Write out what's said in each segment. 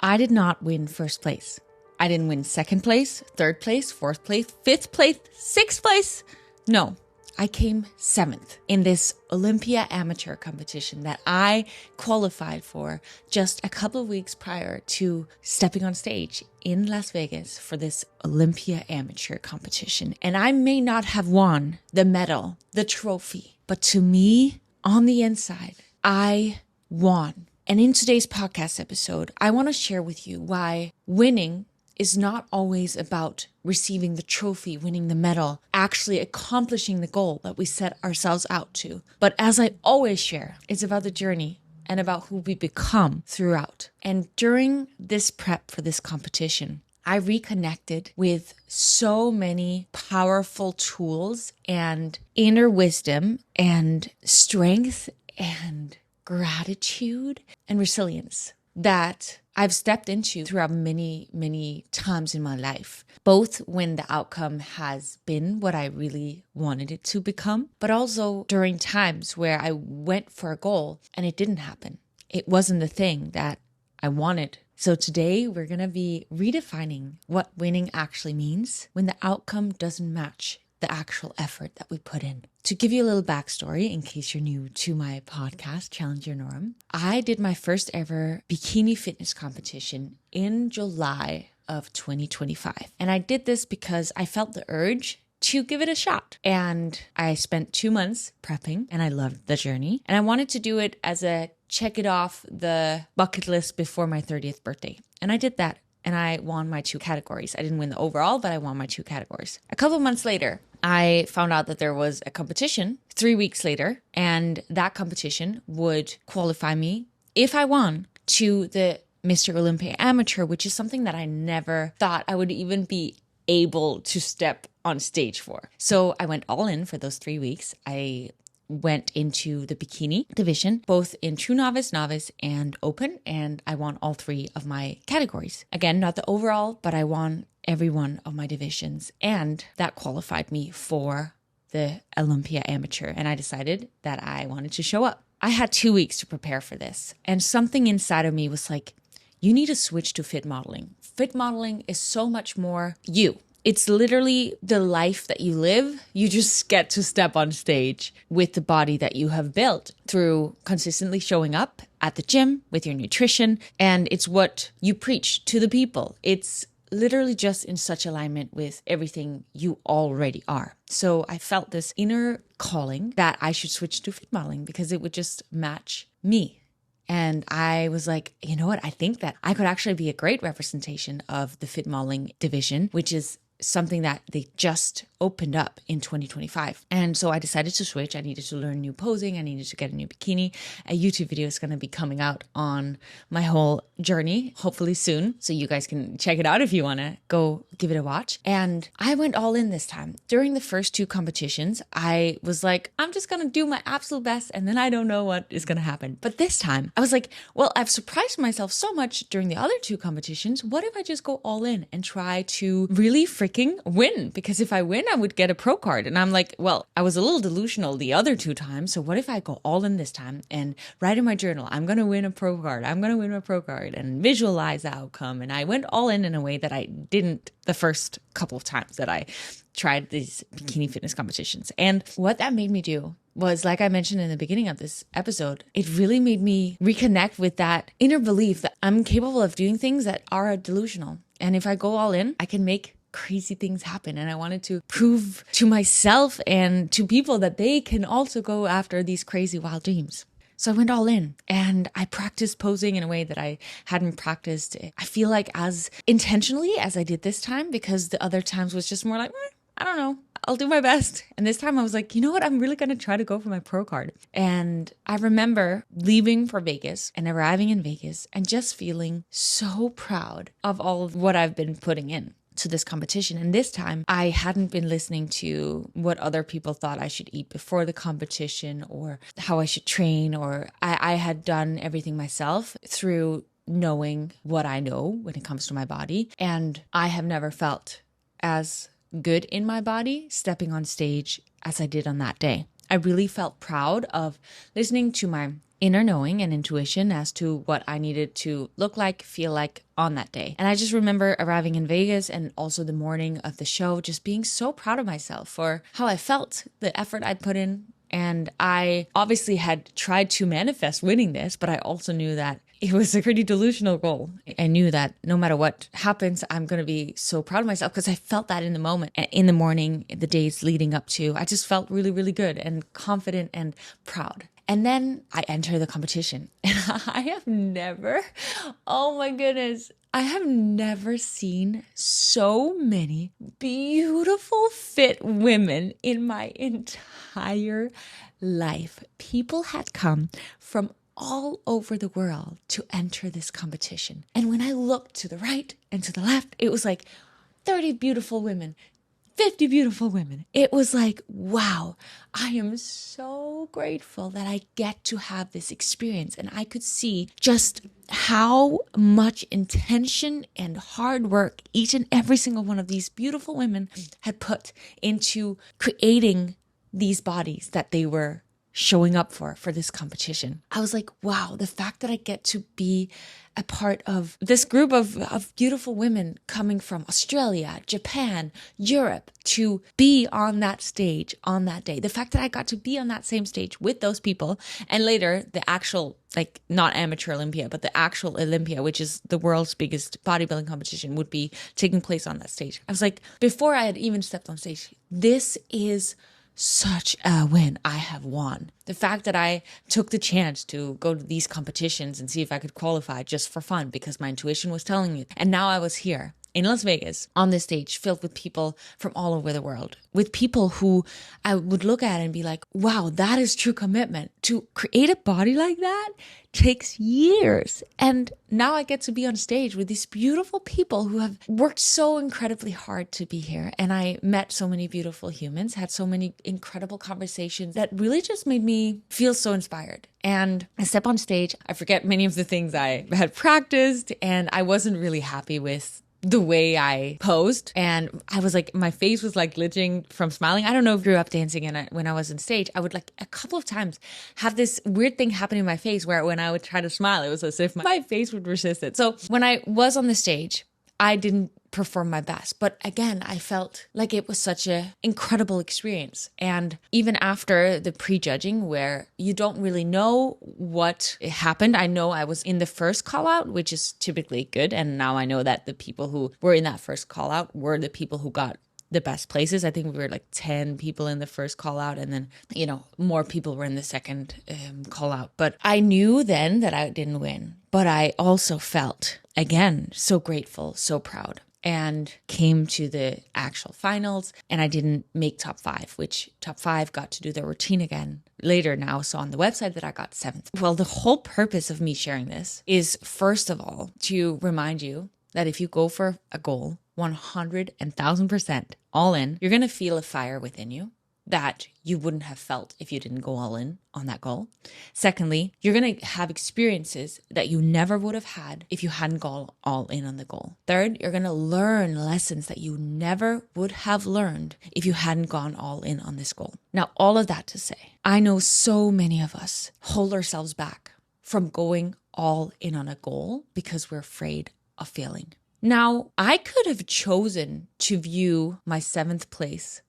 I did not win first place. I didn't win second place, third place, fourth place, fifth place, sixth place. No, I came seventh in this Olympia amateur competition that I qualified for just a couple of weeks prior to stepping on stage in Las Vegas for this Olympia amateur competition. And I may not have won the medal, the trophy, but to me, on the inside, I won. And in today's podcast episode, I want to share with you why winning is not always about receiving the trophy, winning the medal, actually accomplishing the goal that we set ourselves out to. But as I always share, it's about the journey and about who we become throughout. And during this prep for this competition, I reconnected with so many powerful tools and inner wisdom and strength and gratitude and resilience that I've stepped into throughout many, many times in my life, both when the outcome has been what I really wanted it to become, but also during times where I went for a goal and it didn't happen. It wasn't the thing that I wanted. So today we're going to be redefining what winning actually means when the outcome doesn't match the actual effort that we put in. To give you a little backstory, in case you're new to my podcast, Challenge Your Norm, I did my first ever bikini fitness competition in July of 2025. And I did this because I felt the urge to give it a shot. And I spent 2 months prepping and I loved the journey. And I wanted to do it as a check it off the bucket list before my 30th birthday. And I did that. And I won my 2 categories. I didn't win the overall, but I won my 2 categories. A couple of months later, I found out that there was a competition 3 weeks later, and that competition would qualify me, if I won, to the Mr. Olympia Amateur, which is something that I never thought I would even be able to step on stage for. So I went all in for those 3 weeks. I went into the bikini division, both in true novice, novice, and open, and I won all 3 of my categories. Again, not the overall, but I won every one of my divisions, and that qualified me for the Olympia Amateur, and I decided that I wanted to show up. I had 2 weeks to prepare for this, and something inside of me was like, you need to switch to fit modeling. Fit modeling is so much more you. It's literally the life that you live. You just get to step on stage with the body that you have built through consistently showing up at the gym with your nutrition. And it's what you preach to the people. It's literally just in such alignment with everything you already are. So I felt this inner calling that I should switch to fit modeling because it would just match me. And I was like, you know what? I think that I could actually be a great representation of the fit modeling division, which is something that they just opened up in 2025. And so I decided to switch. I needed to learn new posing. I needed to get a new bikini. A YouTube video is going to be coming out on my whole journey, hopefully soon. So you guys can check it out if you want to go give it a watch. And I went all in this time. During the first 2 competitions, I was like, I'm just going to do my absolute best. And then I don't know what is going to happen. But this time I was like, well, I've surprised myself so much during the other 2 competitions. What if I just go all in and try to really freaking win? Because if I win, I would get a pro card. And I'm like, well, I was a little delusional the other 2 times. So what if I go all in this time and write in my journal, I'm going to win a pro card. I'm going to win a pro card and visualize the outcome. And I went all in a way that I didn't the first couple of times that I tried these bikini fitness competitions. And what that made me do was, like I mentioned in the beginning of this episode, it really made me reconnect with that inner belief that I'm capable of doing things that are delusional. And if I go all in, I can make crazy things happen. And I wanted to prove to myself and to people that they can also go after these crazy wild dreams. So I went all in and I practiced posing in a way that I hadn't practiced, I feel like, as intentionally as I did this time, because the other times was just more like, I don't know, I'll do my best. And this time I was like, you know what? I'm really going to try to go for my pro card. And I remember leaving for Vegas and arriving in Vegas and just feeling so proud of all of what I've been putting in to this competition. And this time I hadn't been listening to what other people thought I should eat before the competition or how I should train, or I had done everything myself through knowing what I know when it comes to my body. And I have never felt as good in my body stepping on stage as I did on that day. I really felt proud of listening to my inner knowing and intuition as to what I needed to look like, feel like on that day. And I just remember arriving in Vegas and also the morning of the show, just being so proud of myself for how I felt, the effort I'd put in. And I obviously had tried to manifest winning this, but I also knew that it was a pretty delusional goal. I knew that no matter what happens, I'm going to be so proud of myself because I felt that in the moment, in the morning, the days leading up to. I just felt really, really good and confident and proud. And then I enter the competition and I have never, oh my goodness, I have never seen so many beautiful, fit women in my entire life. People had come from all over the world to enter this competition. And when I looked to the right and to the left, it was like 30 beautiful women, 50 beautiful women. It was like, wow, I am so grateful that I get to have this experience. And I could see just how much intention and hard work each and every single one of these beautiful women had put into creating these bodies that they were showing up for this competition. I was like, wow, the fact that I get to be a part of this group of beautiful women coming from Australia, Japan, Europe, to be on that stage on that day. The fact that I got to be on that same stage with those people, and later the actual, like, not amateur Olympia, but the actual Olympia, which is the world's biggest bodybuilding competition, would be taking place on that stage. I was like, before I had even stepped on stage, this is such a win. I have won. The fact that I took the chance to go to these competitions and see if I could qualify just for fun because my intuition was telling me. And now I was here in Las Vegas on this stage filled with people from all over the world, with people who I would look at and be like, wow, that is true commitment. To create a body like that takes years. And now I get to be on stage with these beautiful people who have worked so incredibly hard to be here. And I met so many beautiful humans, had so many incredible conversations that really just made me feel so inspired. And I step on stage, I forget many of the things I had practiced, and I wasn't really happy with the way I posed. And I was like, my face was like glitching from smiling. I don't know if you grew up dancing, and when I was on stage, I would like a couple of times have this weird thing happen in my face where when I would try to smile, it was as if my face would resist it. So when I was on the stage, I didn't perform my best. But again, I felt like it was such an incredible experience. And even after the prejudging, where you don't really know what happened, I know I was in the first call out, which is typically good. And now I know that the people who were in that first call out were the people who got the best places. I think we were like 10 people in the first call out, and then, more people were in the second call out. But I knew then that I didn't win, but I also felt, again, so grateful, so proud, and came to the actual finals. And I didn't make top 5, which top 5 got to do their routine again later. Now saw on the website that I got 7th. Well, the whole purpose of me sharing this is, first of all, to remind you that if you go for a goal 100,000% all in, you're going to feel a fire within you that you wouldn't have felt if you didn't go all in on that goal. Secondly, you're going to have experiences that you never would have had if you hadn't gone all in on the goal. Third, you're going to learn lessons that you never would have learned if you hadn't gone all in on this goal. Now, all of that to say, I know so many of us hold ourselves back from going all in on a goal because we're afraid of failing. Now, I could have chosen to view my 7th place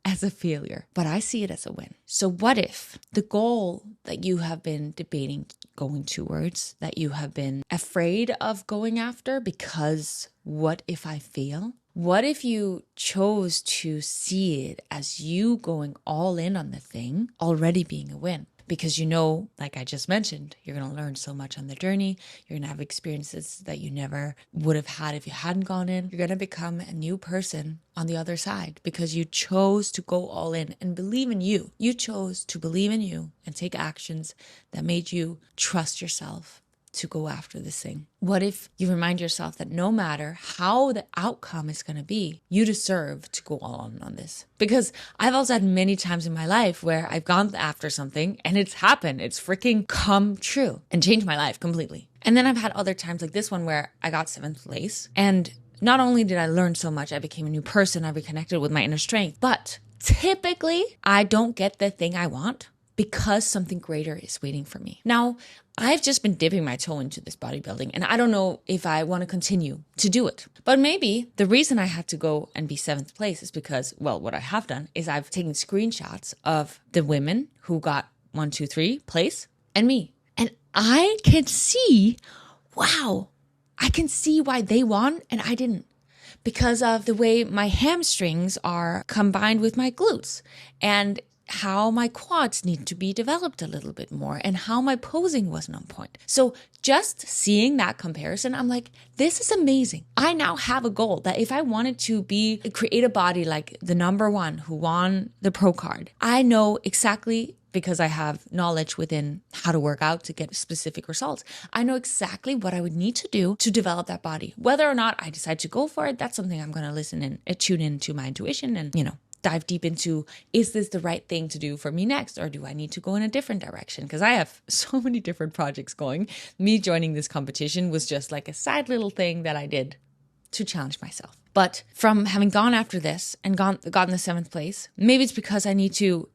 as a failure, but I see it as a win. So what if the goal that you have been debating going towards, that you have been afraid of going after because what if I fail? What if you chose to see it as you going all in on the thing already being a win? Because like I just mentioned, you're going to learn so much on the journey. You're going to have experiences that you never would have had if you hadn't gone in. You're going to become a new person on the other side because you chose to go all in and believe in you. You chose to believe in you and take actions that made you trust yourself to go after this thing. What if you remind yourself that no matter how the outcome is going to be, you deserve to go all on this? Because I've also had many times in my life where I've gone after something and it's happened. It's freaking come true and changed my life completely. And then I've had other times like this one where I got 7th place. And not only did I learn so much, I became a new person. I reconnected with my inner strength. But typically, I don't get the thing I want because something greater is waiting for me. Now, I've just been dipping my toe into this bodybuilding, and I don't know if I want to continue to do it. But maybe the reason I had to go and be 7th place is because, well, what I have done is I've taken screenshots of the women who got 1, 2, 3 place and me. And I can see, wow, I can see why they won and I didn't. Because of the way my hamstrings are combined with my glutes and how my quads need to be developed a little bit more and how my posing wasn't on point. So just seeing that comparison, I'm like, this is amazing. I now have a goal that if I wanted to create a body like the number one who won the pro card, I know exactly, because I have knowledge within how to work out to get specific results. I know exactly what I would need to do to develop that body. Whether or not I decide to go for it, that's something I'm going to listen and tune into my intuition and, dive deep into, is this the right thing to do for me next? Or do I need to go in a different direction? Because I have so many different projects going. Me joining this competition was just like a side little thing that I did to challenge myself. But from having gone after this and gotten the 7th place, maybe it's because I need to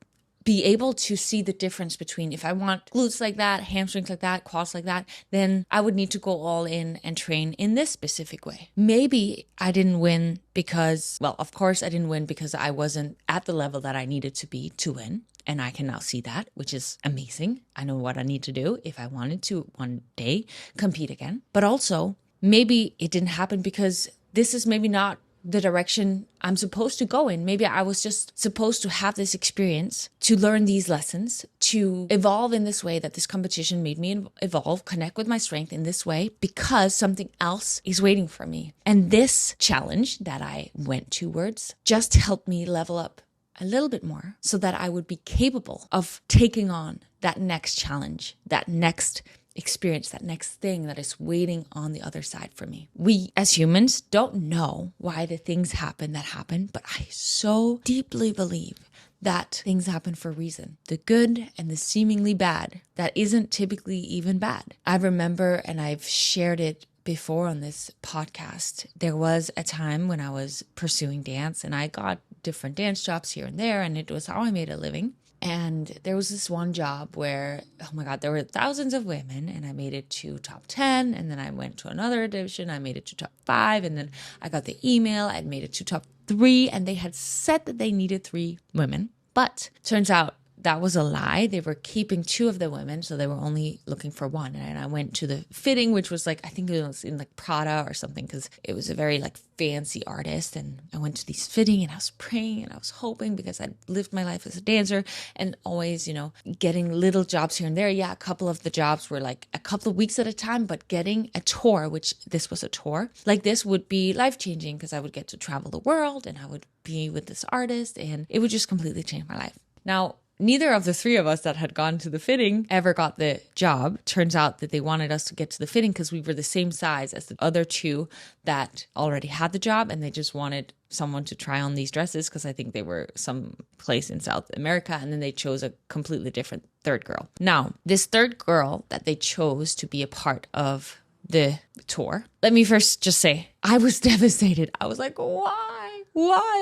be able to see the difference between if I want glutes like that, hamstrings like that, quads like that, then I would need to go all in and train in this specific way. Maybe I didn't win because, well, of course I didn't win because I wasn't at the level that I needed to be to win. And I can now see that, which is amazing. I know what I need to do if I wanted to one day compete again. But also, maybe it didn't happen because this is maybe not the direction I'm supposed to go in. Maybe I was just supposed to have this experience, to learn these lessons, to evolve in this way that this competition made me evolve, connect with my strength in this way, because something else is waiting for me. And this challenge that I went towards just helped me level up a little bit more so that I would be capable of taking on that next challenge, that next experience, that next thing that is waiting on the other side for me. We as humans don't know why the things happen that happen, but I so deeply believe that things happen for a reason. The good and the seemingly bad that isn't typically even bad. I remember, and I've shared it before on this podcast, there was a time when I was pursuing dance and I got different dance jobs here and there, and it was how I made a living. And there was this one job where, oh my God, there were thousands of women and I made it to top 10. And then I went to another edition. I made it to top 5. And then I got the email. I made it to top 3. And they had said that they needed 3 women. But turns out that was a lie. They were keeping 2 of the women, so they were only looking for 1. And I went to the fitting, which was like, I think it was in like Prada or something, because it was a very like fancy artist. And I went to these fitting and I was praying and I was hoping, because I'd lived my life as a dancer and always, getting little jobs here and there. Yeah, a couple of the jobs were like a couple of weeks at a time, but getting a tour, which this was a tour, like this would be life-changing because I would get to travel the world and I would be with this artist and it would just completely change my life. Now, neither of the 3 of us that had gone to the fitting ever got the job. Turns out that they wanted us to get to the fitting because we were the same size as the other 2 that already had the job, and they just wanted someone to try on these dresses because I think they were some place in South America, and then they chose a completely different 3rd girl. Now, this 3rd girl that they chose to be a part of the tour, let me first just say, I was devastated. I was like, why?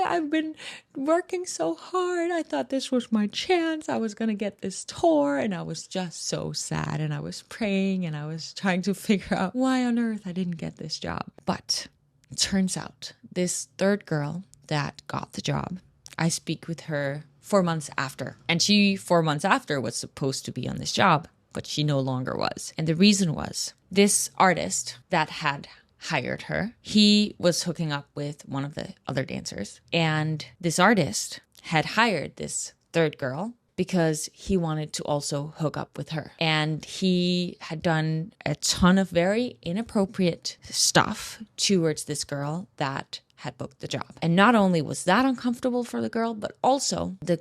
I've been working so hard. I thought this was my chance. I was going to get this tour, and I was just so sad, and I was praying and I was trying to figure out why on earth I didn't get this job. But it turns out this 3rd girl that got the job, I speak with her 4 months after, and she 4 months after was supposed to be on this job, but she no longer was. And the reason was this artist that had hired her, he was hooking up with one of the other dancers. And this artist had hired this 3rd girl because he wanted to also hook up with her. And he had done a ton of very inappropriate stuff towards this girl that had booked the job. And not only was that uncomfortable for the girl, but also the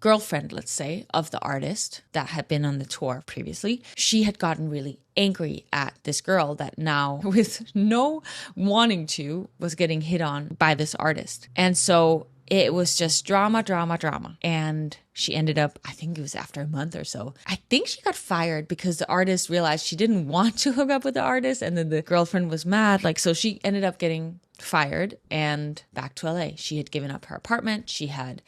girlfriend, let's say, of the artist that had been on the tour previously, she had gotten really angry at this girl that now, with no wanting to, was getting hit on by this artist. And so it was just drama. And she ended up, I think it was after a month or so, I think she got fired because the artist realized she didn't want to hook up with the artist. And then the girlfriend was mad. So she ended up getting fired and back to LA. She had given up her apartment. She had,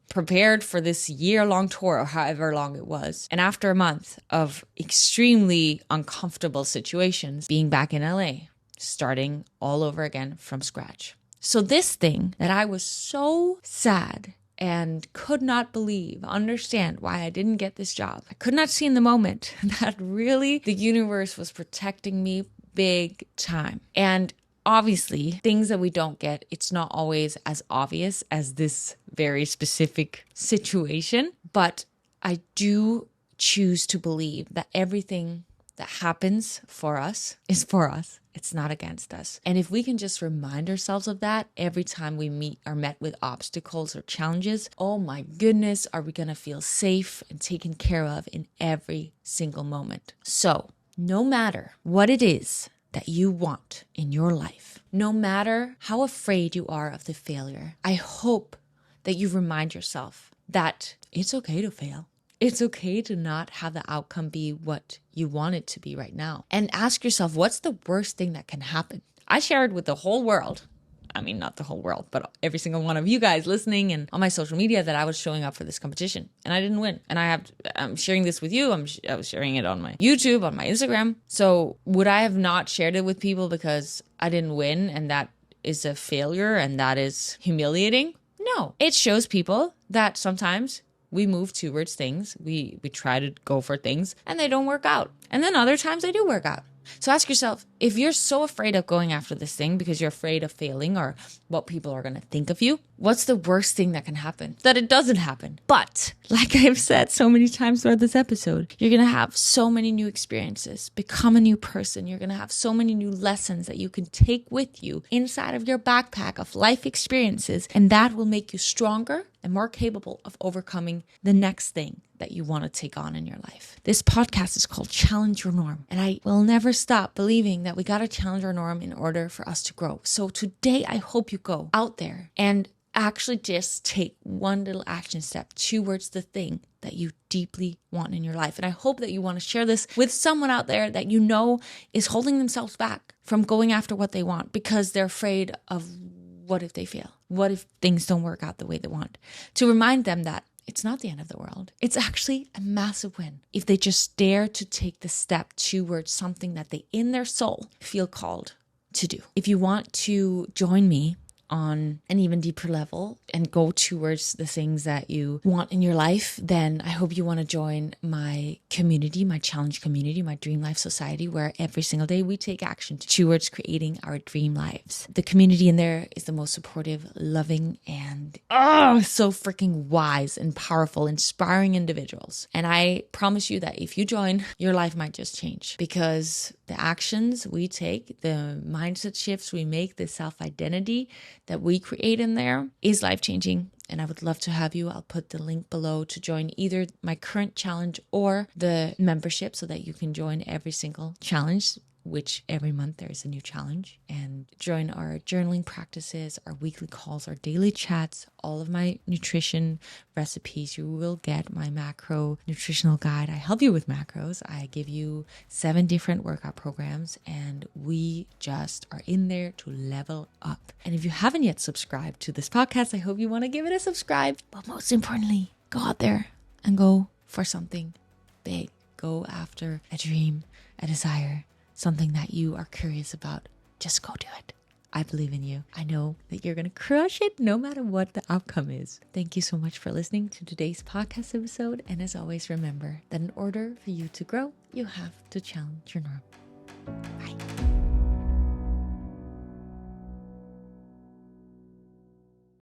prepared for this year-long tour or however long it was. And after a month of extremely uncomfortable situations, being back in LA, starting all over again from scratch. So this thing that I was so sad and could not understand why I didn't get this job. I could not see in the moment that really the universe was protecting me big time. And obviously, things that we don't get, it's not always as obvious as this very specific situation. But I do choose to believe that everything that happens for us is for us. It's not against us. And if we can just remind ourselves of that every time we are met with obstacles or challenges, oh my goodness, are we going to feel safe and taken care of in every single moment. So no matter what it is that you want in your life, no matter how afraid you are of the failure, I hope that you remind yourself that it's okay to fail. It's okay to not have the outcome be what you want it to be right now. And ask yourself, what's the worst thing that can happen? I shared with the whole world. I mean, not the whole world, but every single one of you guys listening and on my social media that I was showing up for this competition and I didn't win. And I'm sharing this with you. I was sharing it on my YouTube, on my Instagram. So would I have not shared it with people because I didn't win and that is a failure and that is humiliating? No, it shows people that sometimes we move towards things. We try to go for things and they don't work out. And then other times they do work out. So ask yourself, if you're so afraid of going after this thing because you're afraid of failing or what people are going to think of you, what's the worst thing that can happen? That it doesn't happen. But like I've said so many times throughout this episode, you're going to have so many new experiences, become a new person. You're going to have so many new lessons that you can take with you inside of your backpack of life experiences. And that will make you stronger and more capable of overcoming the next thing that you want to take on in your life. This podcast is called Challenge Your Norm. And I will never stop believing that we got to challenge our norm in order for us to grow. So today, I hope you go out there and actually just take one little action step towards the thing that you deeply want in your life. And I hope that you want to share this with someone out there that you know is holding themselves back from going after what they want because they're afraid of what if they fail? What if things don't work out the way they want? To remind them that it's not the end of the world. It's actually a massive win if they just dare to take the step towards something that they in their soul feel called to do. If you want to join me on an even deeper level and go towards the things that you want in your life, then I hope you want to join my community, my challenge community, my Dream Life Society, where every single day we take action towards creating our dream lives. The community in there is the most supportive, loving, and so freaking wise and powerful, inspiring individuals. And I promise you that if you join, your life might just change because the actions we take, the mindset shifts we make, the self-identity that we create in there is life-changing. And I would love to have you. I'll put the link below to join either my current challenge or the membership so that you can join every single challenge, which every month there is a new challenge, and join our journaling practices, our weekly calls, our daily chats, all of my nutrition recipes. You will get my macro nutritional guide. I help you with macros. I give you 7 different workout programs and we just are in there to level up. And if you haven't yet subscribed to this podcast, I hope you want to give it a subscribe. But most importantly, go out there and go for something big. Go after a dream, a desire, something that you are curious about. Just go do it. I believe in you. I know that you're going to crush it no matter what the outcome is. Thank you so much for listening to today's podcast episode. And as always, remember that in order for you to grow, you have to challenge your norm. Bye.